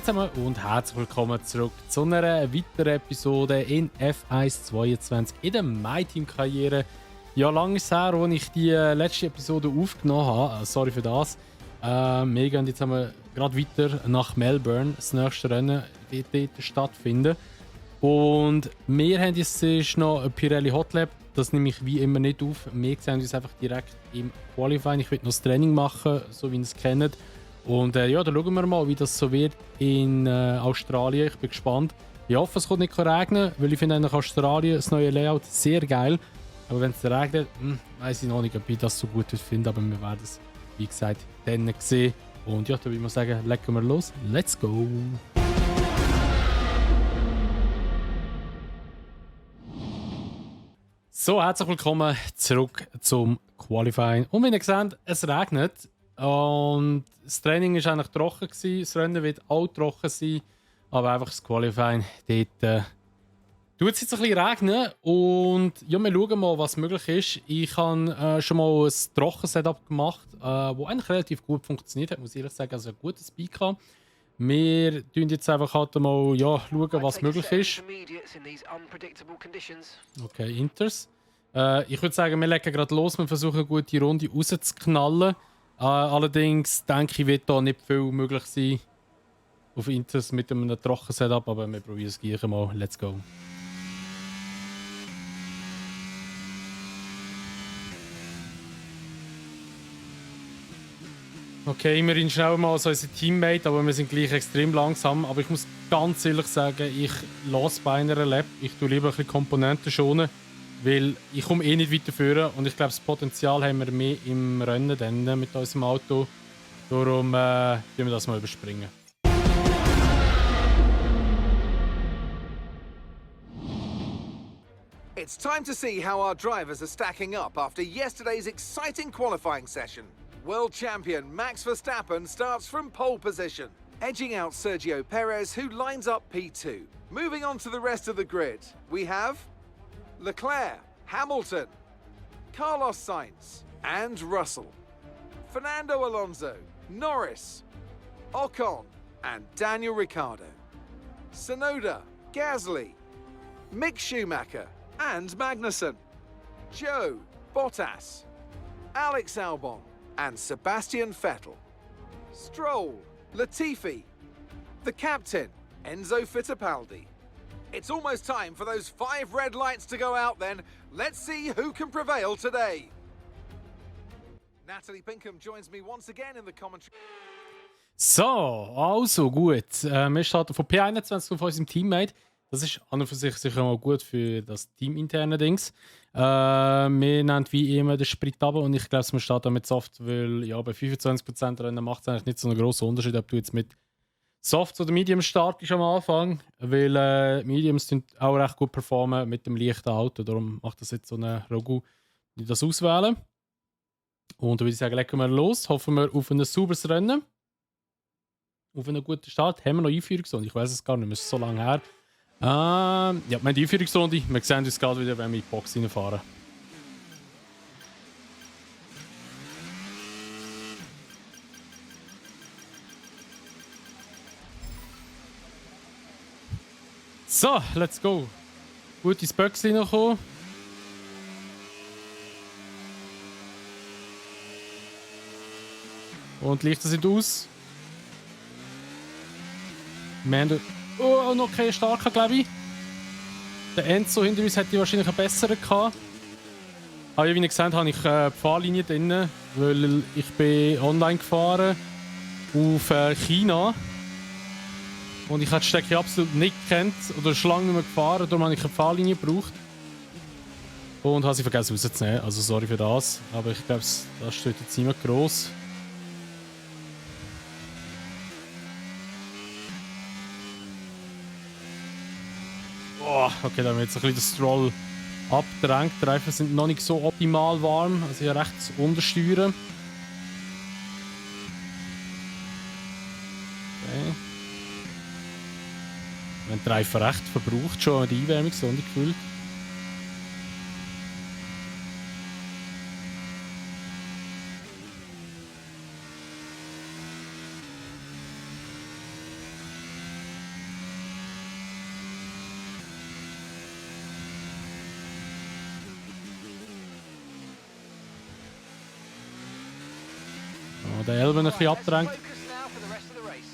zusammen und herzlich willkommen zurück zu einer weiteren Episode in F1 22 in der MyTeam-Karriere. Ja, lange ist es her, als ich die letzte Episode aufgenommen habe. Sorry für das. Wir gehen jetzt gerade weiter nach Melbourne. Das nächste Rennen wird dort stattfinden. Und wir haben jetzt noch ein Pirelli Hot Lap. Das nehme ich wie immer nicht auf. Wir sehen uns einfach direkt im Qualifying. Ich will noch das Training machen, so wie ihr es kennt. Und ja, dann schauen wir mal, wie das so wird in Australien. Ich bin gespannt. Ich hoffe, es kommt nicht regnen, weil ich finde eigentlich Australien, das neue Layout, sehr geil. Aber wenn es regnet, weiß ich noch nicht, ob ich das so gut finde. Aber wir werden es, wie gesagt, dann sehen. Und ja, da würde ich mal sagen, legen wir los. Let's go! So, herzlich willkommen zurück zum Qualifying. Und wie ihr seht, es regnet. Und das Training war eigentlich trocken, das Rennen wird auch trocken sein, aber einfach das Qualifying, dort tut es jetzt ein bisschen regnen und ja, wir schauen mal, was möglich ist. Ich habe schon mal ein Trocken-Setup gemacht, das eigentlich relativ gut funktioniert hat, muss ich ehrlich sagen, also ein gutes Speed gehabt. Wir schauen jetzt einfach halt mal, ja, schauen, was möglich ist. Okay, Inters. Ich würde sagen, wir legen gerade los, wir versuchen eine gute Runde rauszuknallen. Allerdings denke ich, wird da nicht viel möglich sein auf Inters mit einem Trocken-Setup, aber wir probieren es gleich mal. Let's go! Okay, immerhin schneller mal als unser Teammate, aber wir sind gleich extrem langsam. Aber ich muss ganz ehrlich sagen, ich lasse bei einer Lap. Ich tue lieber ein bisschen Komponenten schonen, weil ich komme eh nicht weiter führen und ich glaube, das Potenzial haben wir mehr im Rennen dann mit unserem Auto. Darum wir das mal überspringen. It's time to see how our drivers are stacking up after yesterday's exciting qualifying session. World champion Max Verstappen starts from pole position, edging out Sergio Perez, who lines up P2. Moving on to the rest of the grid, we have Leclerc, Hamilton, Carlos Sainz, and Russell. Fernando Alonso, Norris, Ocon, and Daniel Ricciardo. Tsunoda, Gasly, Mick Schumacher, and Magnussen. Joe, Bottas, Alex Albon, and Sebastian Vettel. Stroll, Latifi, the captain, Enzo Fittipaldi. It's almost time for those 5 red lights to go out then. Let's see who can prevail today. Natalie Pinkham joins me once again in the commentary. So, also gut. Wir starten von P21 auf unserem Teammate. Das ist an und für sich sicher mal gut für das teaminterne Dings. Wir nehmen wie immer den Sprit ab und ich glaube, wir starten mit Soft, weil ja, bei 25% Rennen macht es eigentlich nicht so einen grossen Unterschied, ob du jetzt mit Soft oder Medium startest am Anfang, weil Mediums auch recht gut performen mit dem leichten Auto. Darum macht das jetzt so eine Rogu, die das auswählen. Und dann würde ich sagen, legen wir los. Hoffen wir auf ein sauberes Rennen. Auf einen guten Start. Haben wir noch Einführungsrunde? Ich weiß es gar nicht mehr, es ist so lange her. Ja, wir haben die Einführungsrunde. Wir sehen uns gerade wieder, wenn wir in die Box reinfahren. So, let's go. Gut ins Box reinkommen. Und die Lichter sind aus. Wir haben noch keinen starken, glaube ich. Der Enzo hinter uns hätte wahrscheinlich einen besseren gehabt. Aber wie ihr gesehen habt, habe ich die Fahrlinie drin, weil ich bin online gefahren auf China. Und ich habe die Strecke absolut nicht gekannt oder schon lange nicht mehr gefahren, darum habe ich eine Fahrlinie gebraucht. Und habe sie vergessen rauszunehmen, also sorry für das. Aber ich glaube, das steht jetzt nicht mehr gross. Okay, da haben wir jetzt ein bisschen das Stroll abgedrängt. Die Reifen sind noch nicht so optimal warm, also hier rechts untersteuern. Okay. Wir haben die Reifen recht verbraucht, schon die Einwärmungszone gefühlt. der Elben ein bisschen Right, let's abdrängt. focus now for the rest of the race.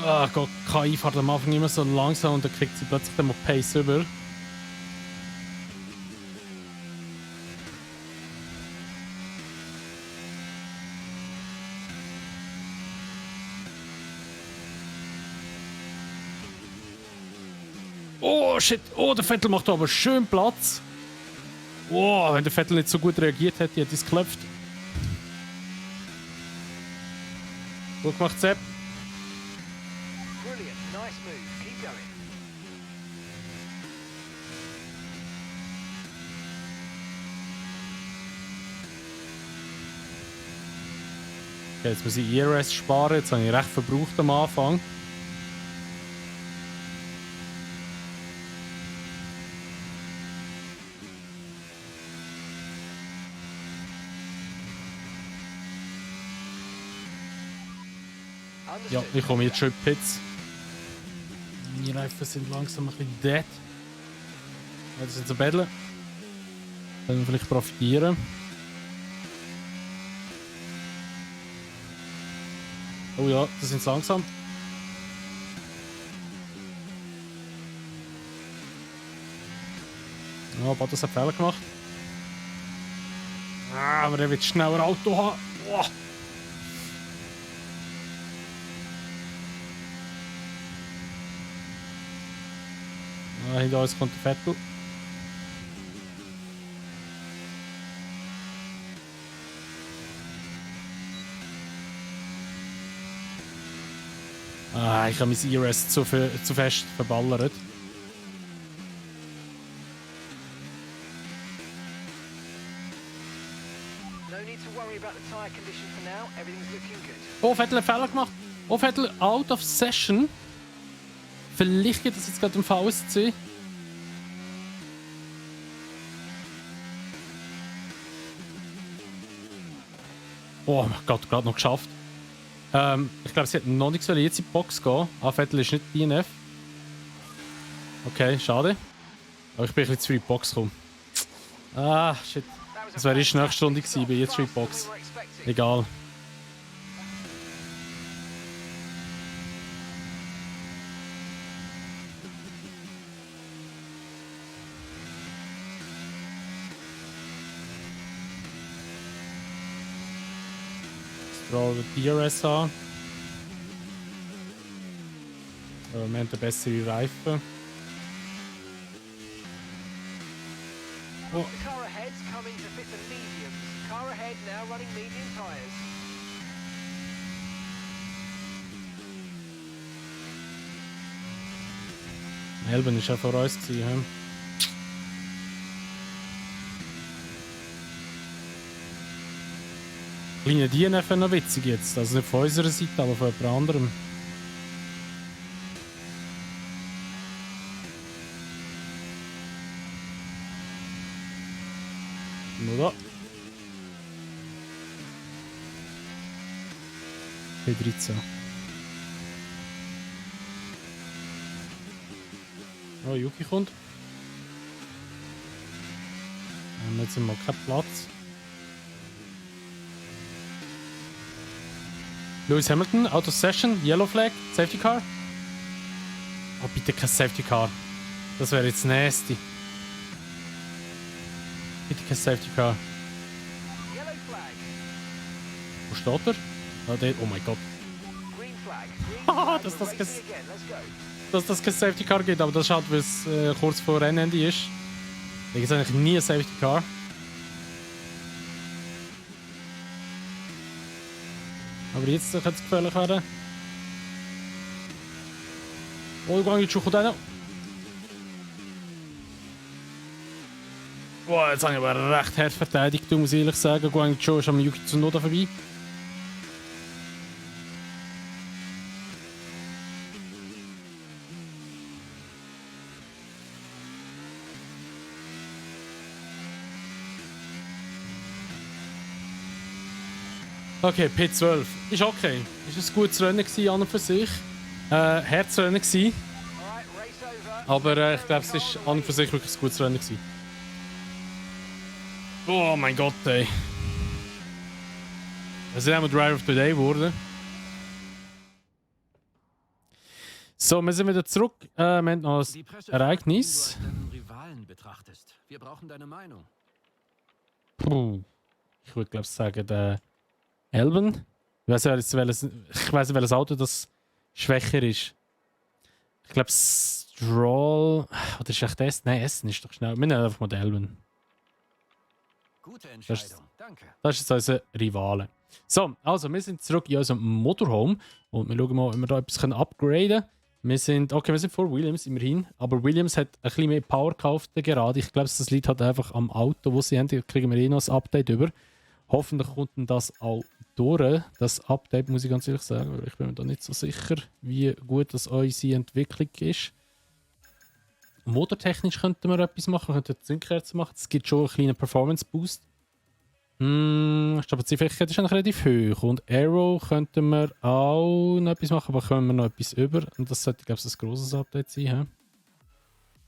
Ah, Gott, KI fährt am Anfang immer so langsam und dann kriegt sie plötzlich dann mal Pace über. Oh shit, oh der Vettel macht aber schön Platz. Oh, wenn der Vettel nicht so gut reagiert hätte, hätte es geklopft. Gut gemacht, Sepp. Brilliant, nice move. Keep going. Okay, jetzt muss ich ERS sparen, jetzt habe ich recht verbraucht am Anfang. Ja, Understood. ich komme jetzt schon in die Pits. Meine Reifen sind langsam ein bisschen dead. Ja, das sind so Battle. Können wir vielleicht profitieren. Oh ja, das sind langsam. Ja, Bottas hat Fehler gemacht. Ah, aber er wird schneller Auto haben. Oh. Ah, hinter uns kommt der Vettel. Ah, ich habe mein ERS zu fest verballert. No need to worry about the tyre condition for now. Everything's looking good. Oh, Vettel hat Fehler gemacht. Oh, Vettel out of session. Vielleicht geht das jetzt gerade im VSC. Oh mein Gott, gerade noch geschafft. Ich glaube, sie hätten noch nicht jetzt in die Box gehen. Ah, Vettel ist nicht DNF. Okay, schade. Aber ich bin ein bisschen zu früh in die Box gekommen. Ah, shit. Das wäre die nächste Stunde gewesen, bin jetzt schon in die Box. Egal. Stroll DRS an. Wir haben eine bessere Reifen. Oh. The car ahead's coming to fit the mediums. Car ahead now running medium tyres. Elben war ja vor uns. Hm? Kleine DNF noch witzig jetzt. Also nicht von unserer Seite, aber von jemand anderem. Nur da. P13. Oh, Yuki kommt. Jetzt haben wir keinen Platz. Lewis Hamilton, Auto Session, Yellow Flag, Safety Car. Oh, bitte kein Safety Car. Das wäre jetzt nasty. Bitte kein Safety Car. Yellow flag. Wo steht er? Ah, der, oh mein Gott. Green flag. Green Haha, flag. dass We're das racing again. Let's go. dass das kein Safety Car gibt, aber das schaut, weil es kurz vor Rennende ist. Da gibt es eigentlich nie ein Safety Car. Aber jetzt könnte es gefährlich werden. Oh, ich gehe jetzt schon rein. Boah, jetzt habe ich aber recht hart verteidigt, muss ich ehrlich sagen. Guang Zhou ist am Yuki Tsunoda vorbei. Okay, P12. Ist okay. Ist ein gutes Rennen gewesen, an und für sich. Herzrennen gewesen. Alright, race over. Aber ich glaube, es ist an und für sich wirklich ein gutes Rennen gewesen. Oh mein Gott, ey. Wir sind einmal Driver of the Day geworden. So, wir sind wieder zurück. Wir haben noch ein Ereignis. Wie du deinen Rivalen betrachtest. Wir brauchen deine Meinung. Puh. Ich würde glaube sagen, der Elben. Ich weiß nicht, welches Auto das schwächer ist. Ich glaube, Stroll. Oder ist echt Essen? Nein, Essen ist doch schnell. Wir nehmen einfach mal den Elben. Gute Entscheidung. Danke. Das ist jetzt unser Rivale. So, also wir sind zurück in unserem Motorhome und wir schauen mal, ob wir da etwas upgraden können. Wir sind vor Williams immerhin, aber Williams hat ein bisschen mehr Power gekauft gerade. Ich glaube, das liegt halt einfach am Auto, das sie haben. Da kriegen wir noch ein Update über. Hoffentlich kommt das auch durch. Das Update muss ich ganz ehrlich sagen, weil ich bin mir da nicht so sicher, wie gut das unsere Entwicklung ist. Motortechnisch könnten wir etwas machen, wir könnten Zündkerzen machen. Es gibt schon einen kleinen Performance-Boost. Die Stabilität ist eigentlich relativ hoch. Und Aero könnten wir auch noch etwas machen, aber können wir noch etwas über. Und das sollte, glaube ich, ein grosses Update sein. He?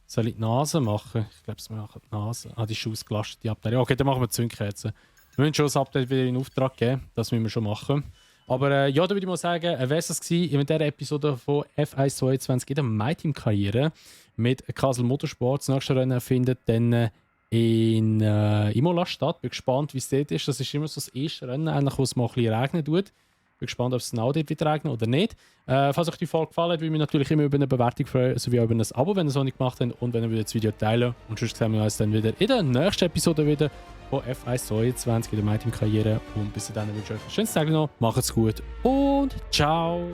Soll ich die Nase machen? Ich glaube, wir machen die Nase. Die ist ausgelastet, die Update. Okay, dann machen wir die Zündkerzen. Wir müssen schon das Update wieder in Auftrag geben. Das müssen wir schon machen. Aber ja, da würde ich mal sagen, wäre es das gewesen in dieser Episode von F1 22 in der MyTeam-Karriere mit Kassel Motorsport. Das nächste Rennen findet dann in Imola statt. Bin gespannt, wie es dort ist. Das ist immer so das erste Rennen, wo es mal ein bisschen regnen tut. Bin gespannt, ob es genau dort wieder regnet oder nicht. Falls euch die Folge gefallen hat, würde ich mich natürlich immer über eine Bewertung freuen, sowie auch über ein Abo, wenn ihr es noch nicht gemacht habt und wenn ihr das Video teilen. Und sonst sehen wir uns dann wieder in der nächsten Episode wieder von F1 22 in der MyTeam-Karriere. Und bis dahin wünsche ich euch ein schönes Tag noch. Macht's gut und ciao!